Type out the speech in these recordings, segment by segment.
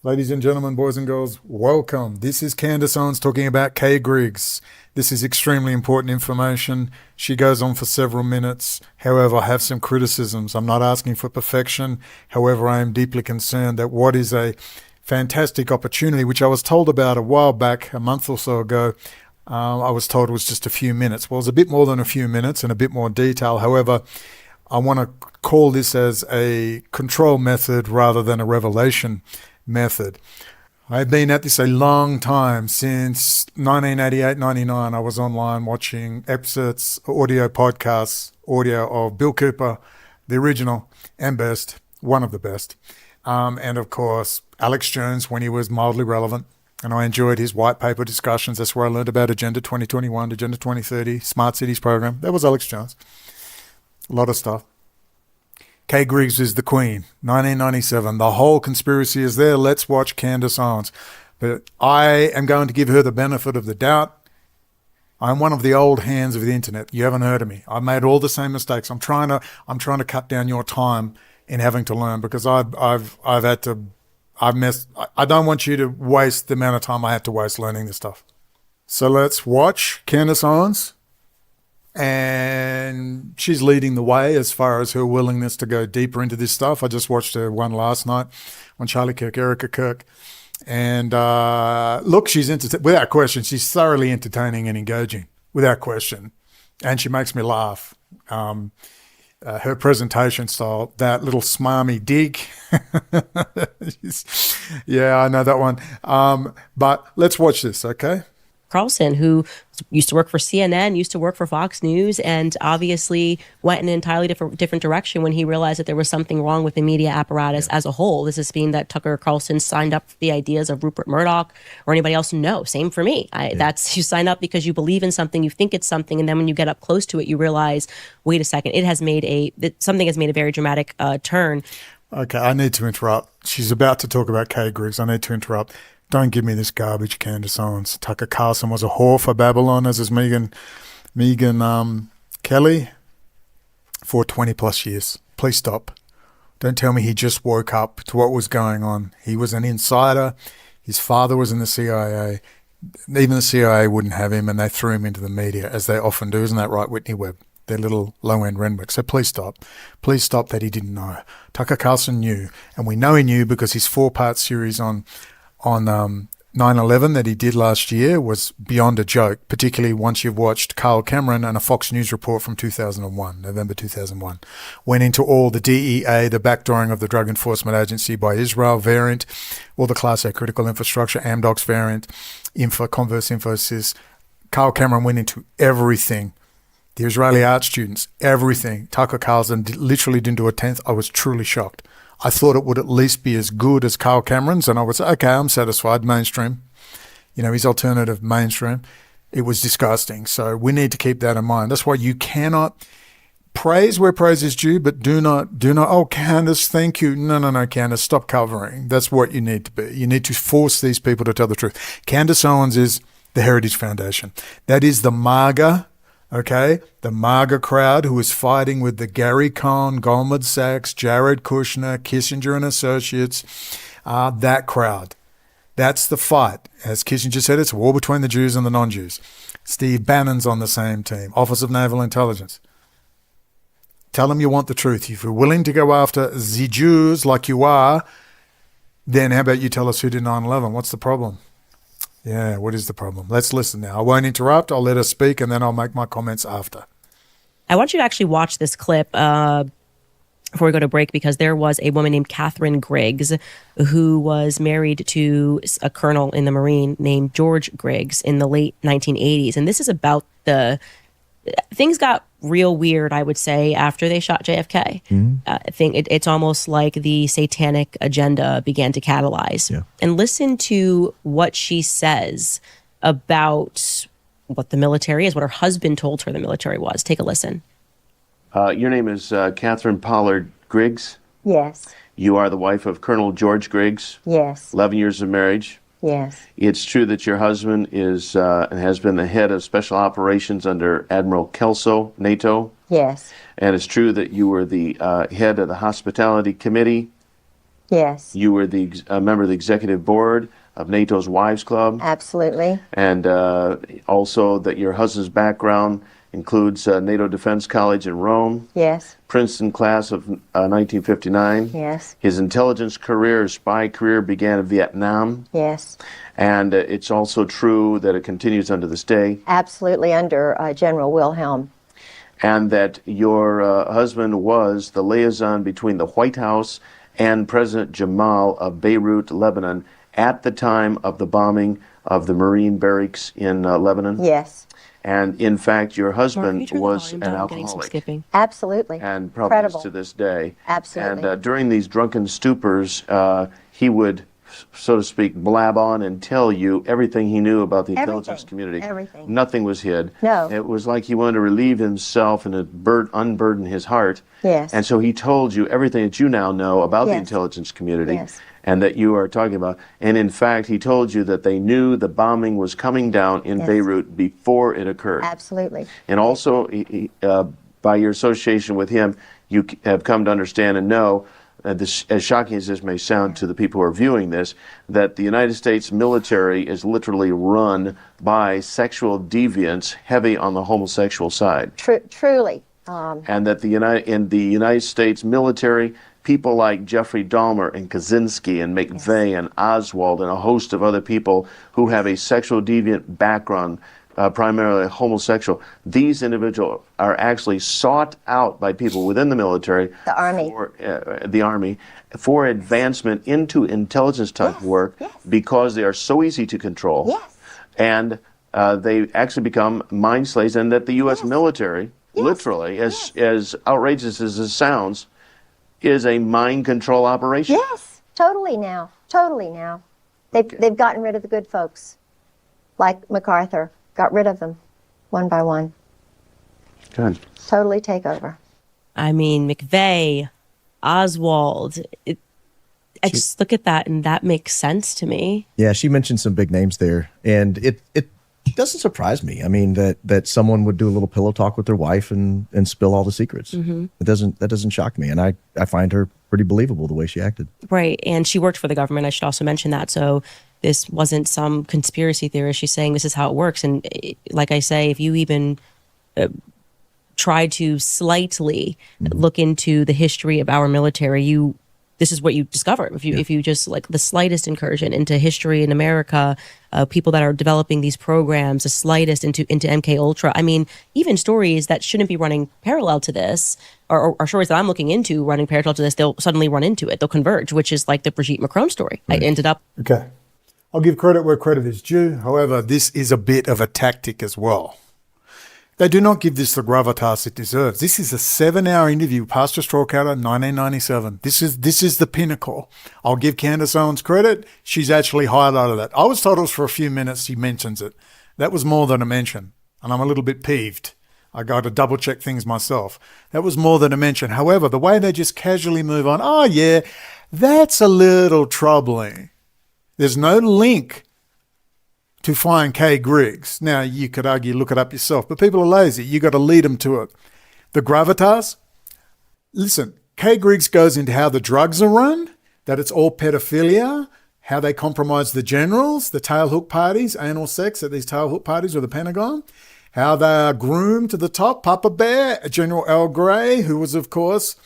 Ladies and gentlemen, boys and girls, welcome. This is Candace Owens talking about Kay Griggs. This is extremely important information. She goes on for several minutes. However, I have some criticisms. I'm not asking for perfection. However, I am deeply concerned that what is a fantastic opportunity, which I was told about a while back, a month or so ago, I was told it was just a few minutes. Well, it was a bit more than a few minutes and a bit more detail. However, I want to call this as a control method rather than a revelation method. I've been at this a long time. Since 1988-99, I was online watching excerpts, audio podcasts, audio of Bill Cooper, the original and best, one of the best. And of course, Alex Jones when he was mildly relevant. And I enjoyed his white paper discussions. That's where I learned about Agenda 2021, Agenda 2030, Smart Cities program. That was Alex Jones. A lot of stuff. Kay Griggs is the Queen, 1997. The whole conspiracy is there. Let's watch Candace Owens. But I am going to give her the benefit of the doubt. I'm one of the old hands of the internet. You haven't heard of me. I've made all the same mistakes. I'm trying to cut down your time in having to learn because I've messed. I don't want you to waste the amount of time I had to waste learning this stuff. So let's watch Candace Owens. And she's leading the way as far as her willingness to go deeper into this stuff. I just watched her one last night on Charlie Kirk, Erica Kirk. And look, she's without question, she's thoroughly entertaining and engaging, without question. And she makes me laugh. Her presentation style, that little smarmy dig. Yeah, I know that one. But let's watch this, okay? Carlson, who used to work for CNN, used to work for Fox News, and obviously went in an entirely different direction when he realized that there was something wrong with the media apparatus as a whole. This is being that Tucker Carlson signed up for the ideas of Rupert Murdoch or anybody else. No, same for me. That's, you sign up because you believe in something, you think it's something, and then when you get up close to it, you realize, wait a second, something has made a very dramatic turn. Okay, I need to interrupt. She's about to talk about Kay Griggs. I need to interrupt. Don't give me this garbage, Candace Owens. Tucker Carlson was a whore for Babylon, as is Megan Kelly, for 20 plus years. Please stop. Don't tell me he just woke up to what was going on. He was an insider. His father was in the CIA. Even the CIA wouldn't have him, and they threw him into the media, as they often do. Isn't that right, Whitney Webb? Their little low-end Renwick. So please stop. Please stop that he didn't know. Tucker Carlson knew, and we know he knew because his 4-part series on 9/11 that he did last year was beyond a joke, particularly once you've watched Carl Cameron and a Fox News report from 2001, November 2001. Went into all the DEA, the backdooring of the Drug Enforcement Agency by Israel variant, all the Class A critical infrastructure, Amdocs variant, Converse Infosys. Carl Cameron went into everything. The Israeli art students, everything. Tucker Carlson literally didn't do a tenth. I was truly shocked. I thought it would at least be as good as Carl Cameron's, and I would say, okay, I'm satisfied, mainstream. You know, his alternative mainstream. It was disgusting. So we need to keep that in mind. That's why you cannot praise where praise is due, but do not, oh, Candace, thank you. No, Candace, stop covering. That's what you need to be. You need to force these people to tell the truth. Candace Owens is the Heritage Foundation. That is the MAGA. Okay, the MAGA crowd who is fighting with the Gary Cohn, Goldman Sachs, Jared Kushner, Kissinger and Associates, that crowd. That's the fight. As Kissinger said, it's a war between the Jews and the non-Jews. Steve Bannon's on the same team, Office of Naval Intelligence. Tell them you want the truth. If you're willing to go after the Jews like you are, then how about you tell us who did 9/11? What's the problem? Yeah, what is the problem? Let's listen now. I won't interrupt. I'll let her speak, and then I'll make my comments after. I want you to actually watch this clip before we go to break, because there was a woman named Catherine Griggs who was married to a colonel in the Marine named George Griggs in the late 1980s. And this is about things got real weird, I would say, after they shot JFK. I think it's almost like the satanic agenda began to catalyze. Yeah. And listen to what she says about what the military is, what her husband told her the military was. Take a listen. Your name is Catherine Pollard Griggs? Yes. You are the wife of Colonel George Griggs? Yes. 11 years of marriage? Yes. It's true that your husband is and has been the head of special operations under Admiral Kelso, NATO? Yes. And it's true that you were the head of the hospitality committee Yes. You were a member of the executive board of NATO's Wives Club. Absolutely. And also that your husband's background includes NATO Defense College in Rome. Yes. Princeton class of 1959. Yes. His intelligence career, his spy career began in Vietnam. Yes. And it's also true that it continues unto this day. Absolutely, under General Wilhelm. And that your husband was the liaison between the White House and President Jamal of Beirut, Lebanon, at the time of the bombing of the Marine barracks in Lebanon. Yes. And in fact, your Mark, husband can you turn the was volume an down? I'm getting some alcoholic. skipping. Absolutely. And probably Incredible. is to this day. Absolutely. And during these drunken stupors, he would, so to speak, blab on and tell you everything he knew about the intelligence community. Everything. Nothing was hid. No. It was like he wanted to relieve himself and unburden his heart. Yes. And so he told you everything that you now know about the Yes. intelligence community. Yes. And that you are talking about. And in fact, he told you that they knew the bombing was coming down in Yes. Beirut before it occurred. Absolutely. And also, by your association with him, you have come to understand and know, this, as shocking as this may sound to the people who are viewing this, that the United States military is literally run by sexual deviants heavy on the homosexual side. Truly. And that in the United States military, people like Jeffrey Dahmer and Kaczynski and McVeigh and Oswald and a host of other people who have a sexual deviant background, primarily homosexual, these individuals are actually sought out by people within the military, the Army, for advancement into intelligence type work because they are so easy to control. Yes. And they actually become mind slaves, and that the U.S. military, literally, as outrageous as it sounds, is a mind control operation. Yes, totally now. Totally now. They've gotten rid of the good folks, like MacArthur. Got rid of them, one by one. Good. Totally take over. I mean, McVeigh, Oswald. I just look at that, and that makes sense to me. Yeah, she mentioned some big names there, and it doesn't surprise me. I mean, that someone would do a little pillow talk with their wife and spill all the secrets. Mm-hmm. That doesn't shock me, and I find her pretty believable the way she acted. Right, and she worked for the government. I should also mention that. So this wasn't some conspiracy theorist. She's saying this is how it works. And like I say, if you even try to slightly look into the history of our military, this is what you discover. If you just like the slightest incursion into history in America, people that are developing these programs, the slightest into MK Ultra. I mean, even stories that shouldn't be running parallel to this, or stories that I'm looking into running parallel to this, they'll suddenly run into it. They'll converge, which is like the Brigitte Macron story. Right. I ended up. Okay. I'll give credit where credit is due. However, this is a bit of a tactic as well. They do not give this the gravitas it deserves. This is a 7-hour interview with Pastor Strawcatter, 1997. This is the pinnacle. I'll give Candace Owens credit. She's actually highlighted that. I was told it was for a few minutes she mentions it. That was more than a mention, and I'm a little bit peeved. I got to double check things myself. That was more than a mention. However, the way they just casually move on, oh yeah, that's a little troubling. There's no link to find Kay Griggs. Now, you could argue, look it up yourself, but people are lazy. You got to lead them to it. The gravitas, listen, Kay Griggs goes into how the drugs are run, that it's all pedophilia, how they compromise the generals, the tailhook parties, anal sex at these tailhook parties with the Pentagon, how they are groomed to the top. Papa Bear, General Al Gray, who was, of course,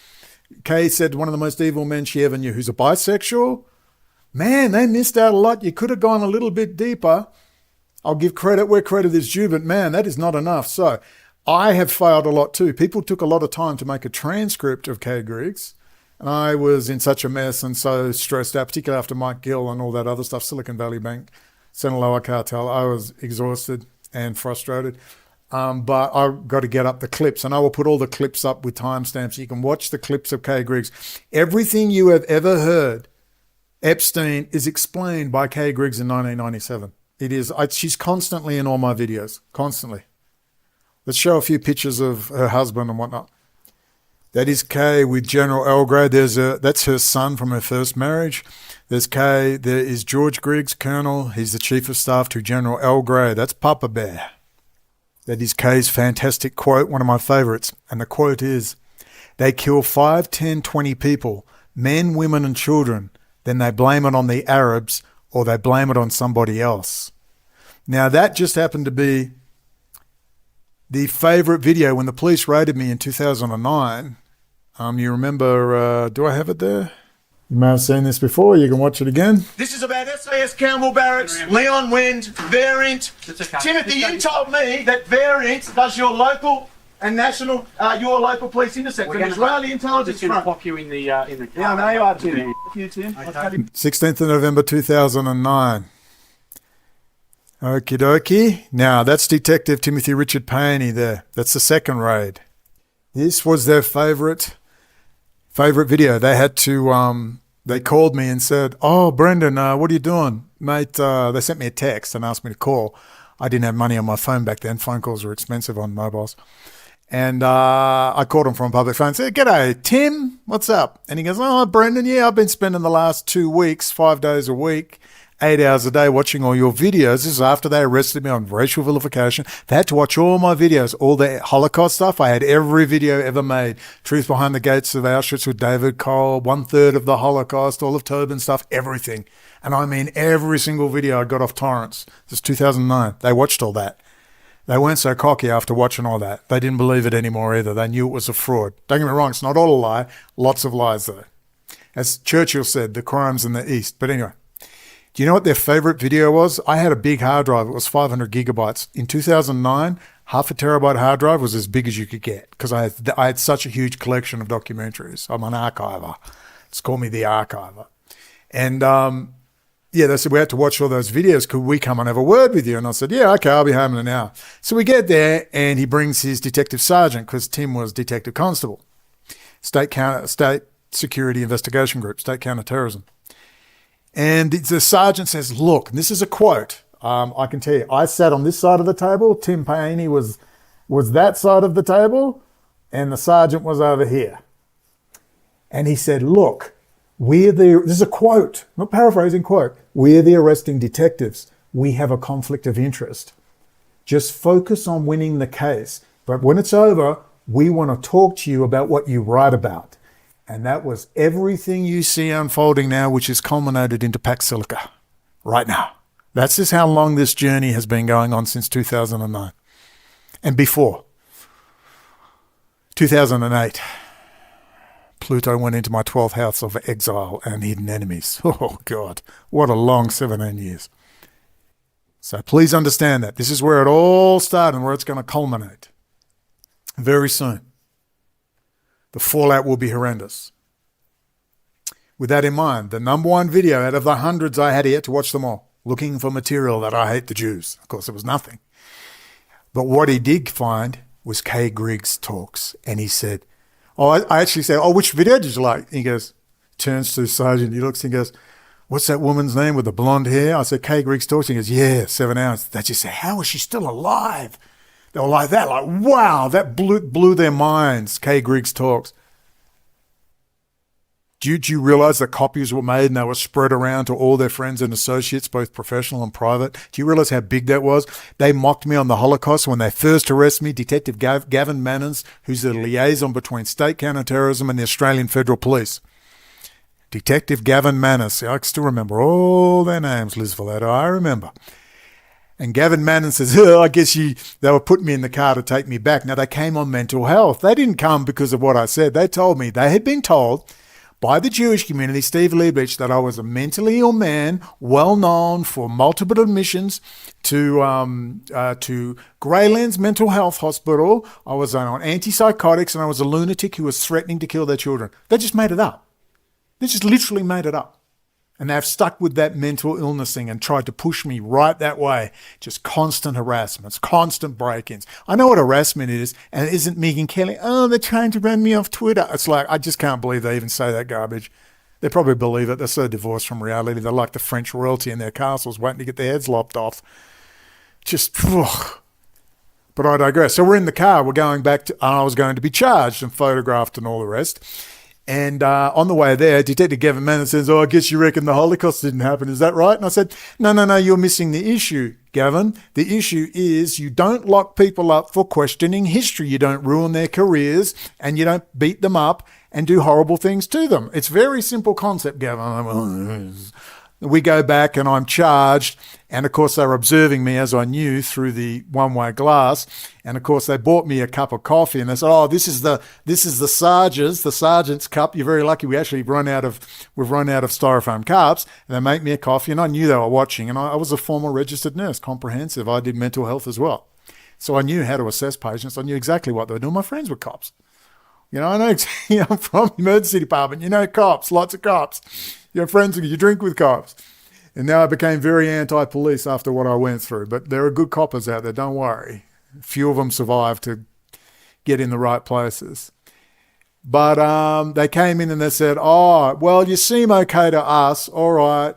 Kay said, one of the most evil men she ever knew, who's a bisexual. Man, they missed out a lot. You could have gone a little bit deeper. I'll give credit where credit is due, but man, that is not enough. So I have failed a lot too. People took a lot of time to make a transcript of Kay Griggs. And I was in such a mess and so stressed out, particularly after Mike Gill and all that other stuff, Silicon Valley Bank, Sinaloa cartel. I was exhausted and frustrated. But I've got to get up the clips, and I will put all the clips up with timestamps. You can watch the clips of Kay Griggs. Everything you have ever heard Epstein is explained by Kay Griggs in 1997. It is. She's constantly in all my videos, constantly. Let's show a few pictures of her husband and whatnot. That is Kay with General Elgrave. That's her son from her first marriage. There's Kay. There is George Griggs, Colonel. He's the Chief of Staff to General Elgrave. That's Papa Bear. That is Kay's fantastic quote, one of my favorites. And the quote is, they kill 5, 10, 20 people, men, women, and children, then they blame it on the Arabs or they blame it on somebody else. Now, that just happened to be the favorite video when the police raided me in 2009. You remember, do I have it there? You may have seen this before. You can watch it again. This is about SAS Campbell Barracks, Leon Wind, Variant. Timothy, you told me that Variant does your local and national, your local police intercept. An Israeli intelligence front. Pop you in the car. Yeah, I know you are, Tim. You, Tim. 16th of November 2009. Okie dokie. Now, that's Detective Timothy Richard Painey there. That's the second raid. This was their favorite video. They had to, they called me and said, "Oh, Brendan, what are you doing? Mate," they sent me a text and asked me to call. I didn't have money on my phone back then. Phone calls were expensive on mobiles. And I called him from a public phone and said, "G'day, Tim, what's up?" And he goes, "Oh, Brendan, yeah, I've been spending the last 2 weeks, 5 days a week, 8 hours a day watching all your videos." This is after they arrested me on racial vilification. They had to watch all my videos, all the Holocaust stuff. I had every video ever made. Truth Behind the Gates of Auschwitz with David Cole, 1/3 of the Holocaust, all of Tobin stuff, everything. And I mean every single video I got off torrents. This is 2009. They watched all that. They weren't so cocky after watching all that. They didn't believe it anymore either. They knew it was a fraud. Don't get me wrong, it's not all a lie. Lots of lies though. As Churchill said, the crime's in the East. But anyway. Do you know what their favorite video was? I had a big hard drive. It was 500 gigabytes. In 2009, half a terabyte hard drive was as big as you could get because I had such a huge collection of documentaries. I'm an archiver. It's called me the archiver. And yeah, they said, "We had to watch all those videos. Could we come and have a word with you?" And I said, "Yeah, okay, I'll be home in an hour." So we get there and he brings his detective sergeant because Tim was detective constable. State Security Investigation Group, State Counterterrorism. And the sergeant says, "Look," and this is a quote, I can tell you, I sat on this side of the table, Tim Painey was that side of the table, and the sergeant was over here. And he said, "Look, this is a quote, not paraphrasing, quote, we're the arresting detectives. We have a conflict of interest. Just focus on winning the case. But when it's over, we want to talk to you about what you write about." And that was everything you see unfolding now, which is culminated into Pax Silica right now. That's just how long this journey has been going on since 2009. And before, 2008, Pluto went into my 12th house of exile and hidden enemies. Oh, God, what a long 17 years. So please understand that. This is where it all started and where it's going to culminate very soon. The fallout will be horrendous. With that in mind, the number one video out of the hundreds I had yet to watch them all, looking for material that I hate the Jews. Of course, there was nothing. But what he did find was Kay Griggs talks. And he said, I actually said, "Oh, which video did you like?" He goes, turns to the sergeant, he looks and goes, "What's that woman's name with the blonde hair?" I said, "Kay Griggs talks." He goes, "Yeah, 7 hours. They just said, how is she still alive?" They were like that, like, wow, that blew their minds. Kay Griggs talks. Do you realize that copies were made and they were spread around to all their friends and associates, both professional and private? Do you realize how big that was? They mocked me on the Holocaust when they first arrested me. Detective Gavin Manners, who's the liaison between state counterterrorism and the Australian Federal Police. Detective Gavin Manners. I can still remember all their names, Liz Valletta, I remember. And Gavin Mannon says, I guess they were putting me in the car to take me back. Now, they came on mental health. They didn't come because of what I said. They told me they had been told by the Jewish community, Steve Liebich, that I was a mentally ill man, well known for multiple admissions to Greylands Mental Health Hospital. I was on antipsychotics and I was a lunatic who was threatening to kill their children. They just made it up. They just literally made it up. And they've stuck with that mental illness thing and tried to push me right that way. Just constant harassments, constant break-ins. I know what harassment is, and it isn't Megan Kelly. "Oh, they're trying to run me off Twitter." It's like, I just can't believe they even say that garbage. They probably believe it. They're so divorced from reality. They're like the French royalty in their castles waiting to get their heads lopped off. Just, ugh. But I digress. So we're in the car. We're going back to, I was going to be charged and photographed and all the rest. And on the way there, Detective Gavin Mann says, "Oh, I guess you reckon the Holocaust didn't happen. Is that right?" And I said, No, you're missing the issue, Gavin. The issue is you don't lock people up for questioning history. You don't ruin their careers and you don't beat them up and do horrible things to them. It's a very simple concept, Gavin. We go back and I'm charged, and of course they were observing me as I knew through the one-way glass, and of course they bought me a cup of coffee and they said, "Oh, this is the sergeant's cup. You're very lucky. We've run out of styrofoam cups." And they make me a coffee, and I knew they were watching. And I was a former registered nurse, comprehensive. I did mental health as well, so I knew how to assess patients. I knew exactly what they were doing. My friends were cops. I know. I'm from the emergency department. Cops, lots of cops. Your friends, you drink with cops. And now I became very anti-police after what I went through. But there are good coppers out there, don't worry. A few of them survived to get in the right places. But they came in and they said, "Oh, well, you seem okay to us, all right."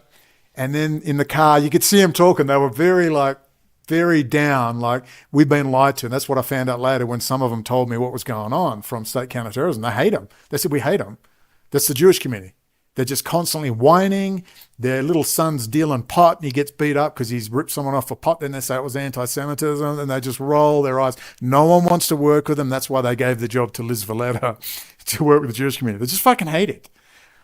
And then in the car, you could see them talking. They were very down, like we've been lied to. And that's what I found out later when some of them told me what was going on from state counterterrorism. They hate them. They said, "We hate them." That's the Jewish community. They're just constantly whining. Their little son's dealing pot and he gets beat up because he's ripped someone off for pot. Then they say it was anti-Semitism and they just roll their eyes. No one wants to work with them. That's why they gave the job to Liz Valletta to work with the Jewish community. They just fucking hate it.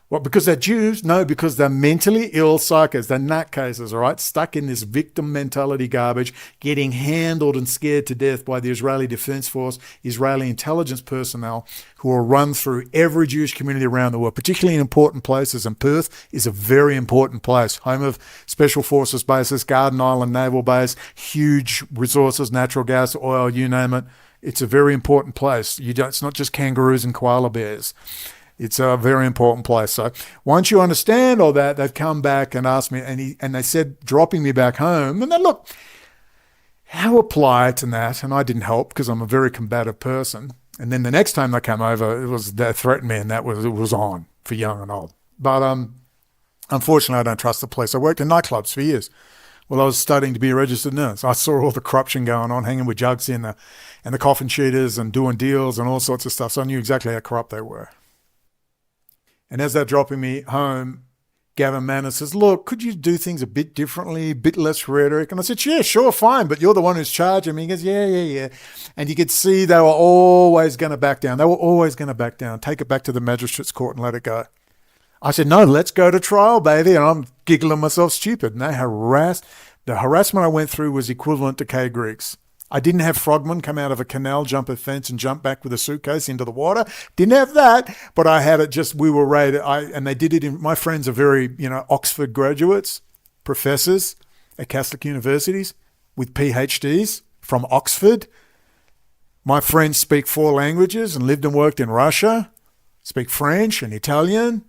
What, because they're Jews? No, because they're mentally ill psychos. They're nutcases, all right? Stuck in this victim mentality garbage, getting handled and scared to death by the Israeli Defense Force, Israeli intelligence personnel who are run through every Jewish community around the world, particularly in important places. And Perth is a very important place, home of Special Forces bases, Garden Island Naval Base, huge resources, natural gas, oil, you name it. It's a very important place. It's not just kangaroos and koala bears. It's a very important place. So once you understand all that, they've come back and asked me, and they said, dropping me back home, and then look, how apply it and that, and I didn't help because I'm a very combative person. And then the next time they came over, they threatened me, and it was on for young and old. But unfortunately, I don't trust the police. I worked in nightclubs for years. Well, I was studying to be a registered nurse. I saw all the corruption going on, hanging with jugs and the coffin cheaters and doing deals and all sorts of stuff. So I knew exactly how corrupt they were. And as they're dropping me home, Gavin Manor says, "Look, could you do things a bit differently, a bit less rhetoric?" And I said, "Yeah, sure, fine, but you're the one who's charging me." He goes, yeah. And you could see they were always going to back down. Take it back to the magistrate's court and let it go. I said, "No, let's go to trial, baby." And I'm giggling myself stupid. And the harassment I went through was equivalent to Kay Griggs. I didn't have frogmen come out of a canal, jump a fence, and jump back with a suitcase into the water. Didn't have that, but I had it just, we were raided. And they did it my friends are very, Oxford graduates, professors at Catholic universities with PhDs from Oxford. My friends speak 4 languages and lived and worked in Russia, speak French and Italian.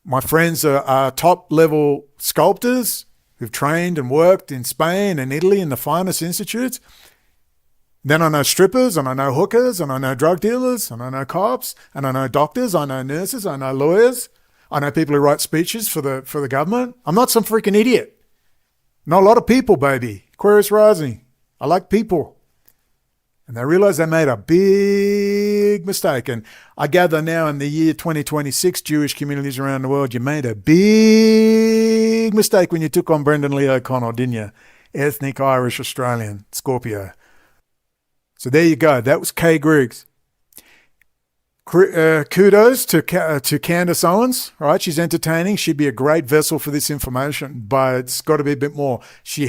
My friends are top-level sculptors who've trained and worked in Spain and Italy in the finest institutes. Then I know strippers, and I know hookers, and I know drug dealers, and I know cops, and I know doctors, I know nurses, I know lawyers, I know people who write speeches for the government. I'm not some freaking idiot. Not a lot of people, baby. Aquarius rising. I like people. And they realized they made a big mistake. And I gather now in the year 2026, Jewish communities around the world, you made a big mistake when you took on Brendan Lee O'Connell, didn't you? Ethnic Irish Australian, Scorpio. So there you go. That was Kay Griggs. Kudos to Candace Owens, right? She's entertaining. She'd be a great vessel for this information, but it's got to be a bit more. She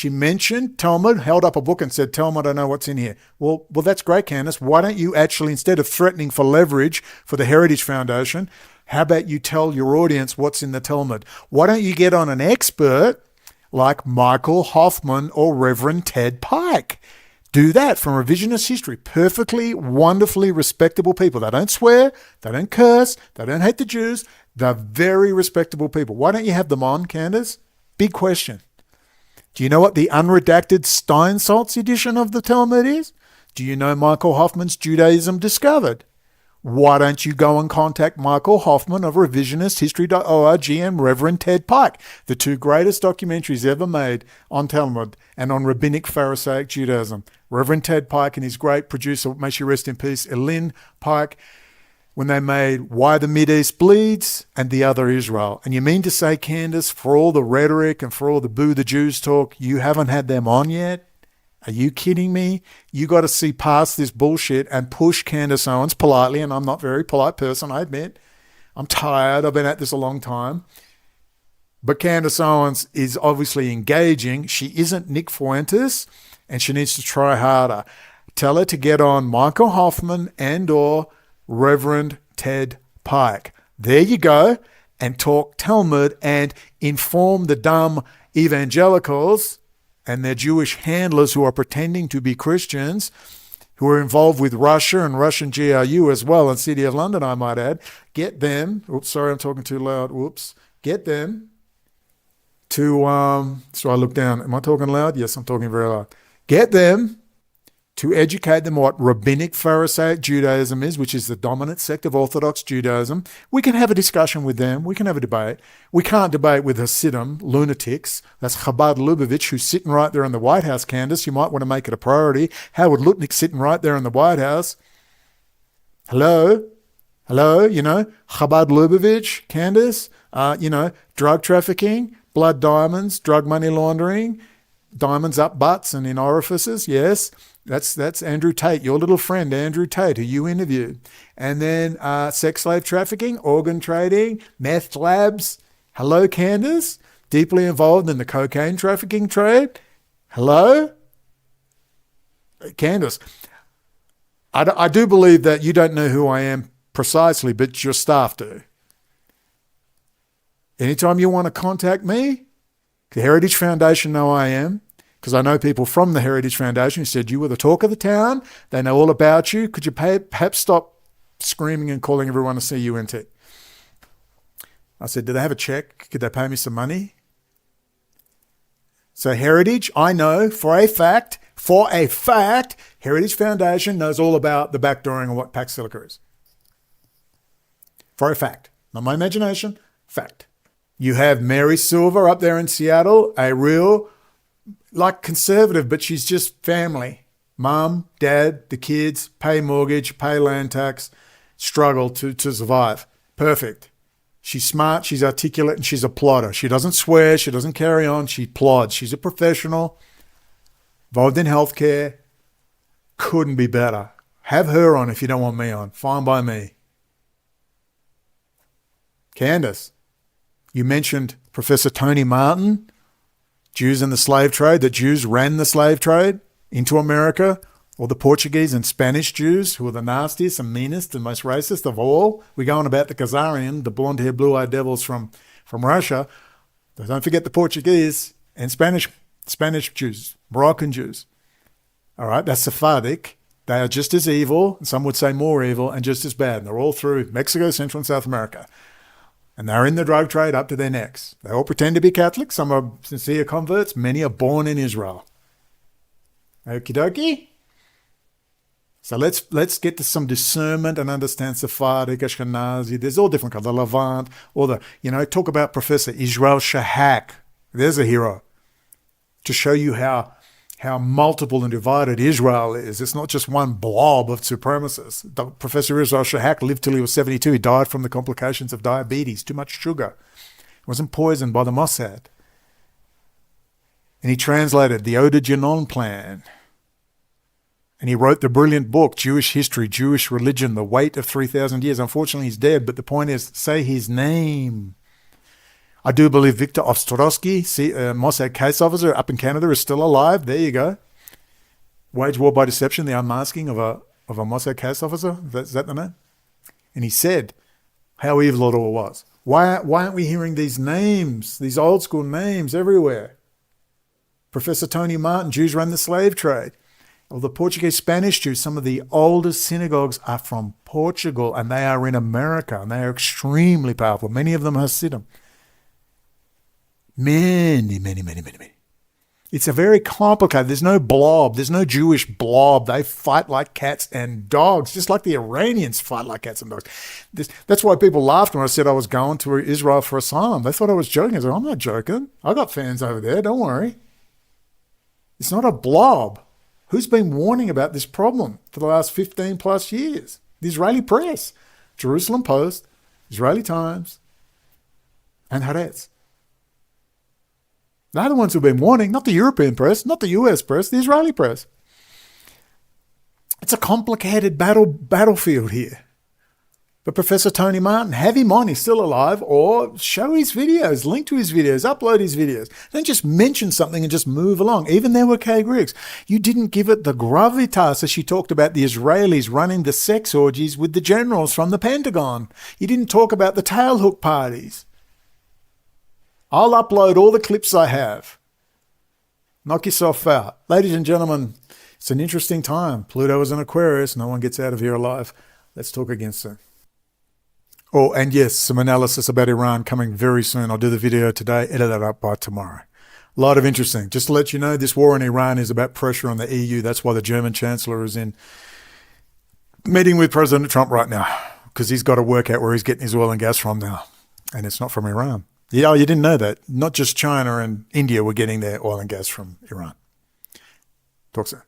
mentioned Talmud, held up a book and said, "Talmud, I know what's in here." Well, that's great, Candace. Why don't you actually, instead of threatening for leverage for the Heritage Foundation, how about you tell your audience what's in the Talmud? Why don't you get on an expert like Michael Hoffman or Reverend Ted Pike? Do that from revisionist history. Perfectly, wonderfully respectable people. They don't swear, they don't curse, they don't hate the Jews. They're very respectable people. Why don't you have them on, Candace? Big question. Do you know what the unredacted Steinsaltz edition of the Talmud is? Do you know Michael Hoffman's Judaism Discovered? Why don't you go and contact Michael Hoffman of revisionisthistory.org and Reverend Ted Pike, the 2 greatest documentaries ever made on Talmud and on rabbinic Pharisaic Judaism. Reverend Ted Pike and his great producer, may she rest in peace, Elin Pike, when they made Why the Mideast Bleeds and The Other Israel. And you mean to say, Candace, for all the rhetoric and for all the boo the Jews talk, you haven't had them on yet? Are you kidding me? You got to see past this bullshit and push Candace Owens politely, and I'm not a very polite person, I admit. I'm tired. I've been at this a long time. But Candace Owens is obviously engaging. She isn't Nick Fuentes, and she needs to try harder. Tell her to get on Michael Hoffman and or Reverend Ted Pike. There you go. And talk Talmud and inform the dumb evangelicals and their Jewish handlers who are pretending to be Christians, who are involved with Russia and Russian GRU as well, and City of London, I might add. Get them, oops, sorry, I'm talking too loud, whoops. Get them to, so I look down. Am I talking loud? Yes, I'm talking very loud. Get them to educate them what Rabbinic Pharisaic Judaism is, which is the dominant sect of Orthodox Judaism. We can have a discussion with them. We can have a debate. We can't debate with Hasidim, lunatics. That's Chabad Lubavitch, who's sitting right there in the White House, Candace. You might want to make it a priority. Howard Lutnick sitting right there in the White House. Hello? Hello? You know, Chabad Lubavitch, Candace. Drug trafficking, blood diamonds, drug money laundering, diamonds up butts and in orifices, yes. That's Andrew Tate, your little friend, Andrew Tate, who you interviewed. And then sex slave trafficking, organ trading, meth labs. Hello, Candace. Deeply involved in the cocaine trafficking trade. Hello? Candace, I do believe that you don't know who I am precisely, but your staff do. Anytime you want to contact me, the Heritage Foundation know I am. Because I know people from the Heritage Foundation who said you were the talk of the town. They know all about you. Could you perhaps stop screaming and calling everyone to see CUNT? I said, do they have a check? Could they pay me some money? So Heritage, I know for a fact, Heritage Foundation knows all about the backdooring of what Pax Silica is. For a fact. Not my imagination, fact. You have Mary Silver up there in Seattle, a real like conservative, but she's just family. Mum, dad, the kids, pay mortgage, pay land tax, struggle to survive. Perfect. She's smart, she's articulate, and she's a plotter. She doesn't swear, she doesn't carry on, she plods. She's a professional, involved in healthcare. Couldn't be better. Have her on if you don't want me on. Fine by me. Candace, you mentioned Professor Tony Martin. Jews in the slave trade, that Jews ran the slave trade into America, or the Portuguese and Spanish Jews, who are the nastiest and meanest and most racist of all. We go on about the Khazarian, the blonde-haired, blue-eyed devils from Russia. But don't forget the Portuguese and Spanish Jews, Moroccan Jews. All right, that's Sephardic. They are just as evil, and some would say more evil, and just as bad. And they're all through Mexico, Central and South America. And they're in the drug trade up to their necks. They all pretend to be Catholic. Some are sincere converts. Many are born in Israel. Okie dokie. So let's get to some discernment and understand Sephardic, Ashkenazi. There's all different kinds. The Levant, or talk about Professor Israel Shahak. There's a hero. To show you how multiple and divided Israel is. It's not just one blob of supremacists. Professor Israel Shahak lived till he was 72. He died from the complications of diabetes, too much sugar. He wasn't poisoned by the Mossad. And he translated the Oda Genon Plan. And he wrote the brilliant book, Jewish History, Jewish Religion, The Weight of 3,000 Years. Unfortunately, he's dead, but the point is, say his name. I do believe Viktor Ostrowski, Mossad case officer up in Canada, is still alive. There you go. Wage War by Deception, the unmasking of a Mossad case officer. Is that the name? And he said how evil it all was. Why aren't we hearing these names, these old school names everywhere? Professor Tony Martin, Jews run the slave trade. Or the Portuguese Spanish Jews, some of the oldest synagogues are from Portugal, and they are in America, and they are extremely powerful. Many of them are Hasidim. Many. It's a very complicated, there's no blob, there's no Jewish blob. They fight like cats and dogs, just like the Iranians fight like cats and dogs. That's why people laughed when I said I was going to Israel for asylum. They thought I was joking. I said, I'm not joking. I got fans over there, don't worry. It's not a blob. Who's been warning about this problem for the last 15 plus years? The Israeli press, Jerusalem Post, Israeli Times, and Haaretz. They're the ones who've been warning, not the European press, not the US press, the Israeli press. It's a complicated battlefield here. But Professor Tony Martin, have him on, he's still alive, or show his videos, link to his videos, upload his videos. Don't just mention something and just move along. Even there with Kay Griggs. You didn't give it the gravitas as she talked about the Israelis running the sex orgies with the generals from the Pentagon. You didn't talk about the tailhook parties. I'll upload all the clips I have. Knock yourself out. Ladies and gentlemen, it's an interesting time. Pluto is an Aquarius. No one gets out of here alive. Let's talk again soon. Oh, and yes, some analysis about Iran coming very soon. I'll do the video today, edit that up by tomorrow. A lot of interesting. Just to let you know, this war in Iran is about pressure on the EU. That's why the German Chancellor is in meeting with President Trump right now, because he's got to work out where he's getting his oil and gas from now. And it's not from Iran. Yeah, you didn't know that. Not just China and India were getting their oil and gas from Iran. Talk soon.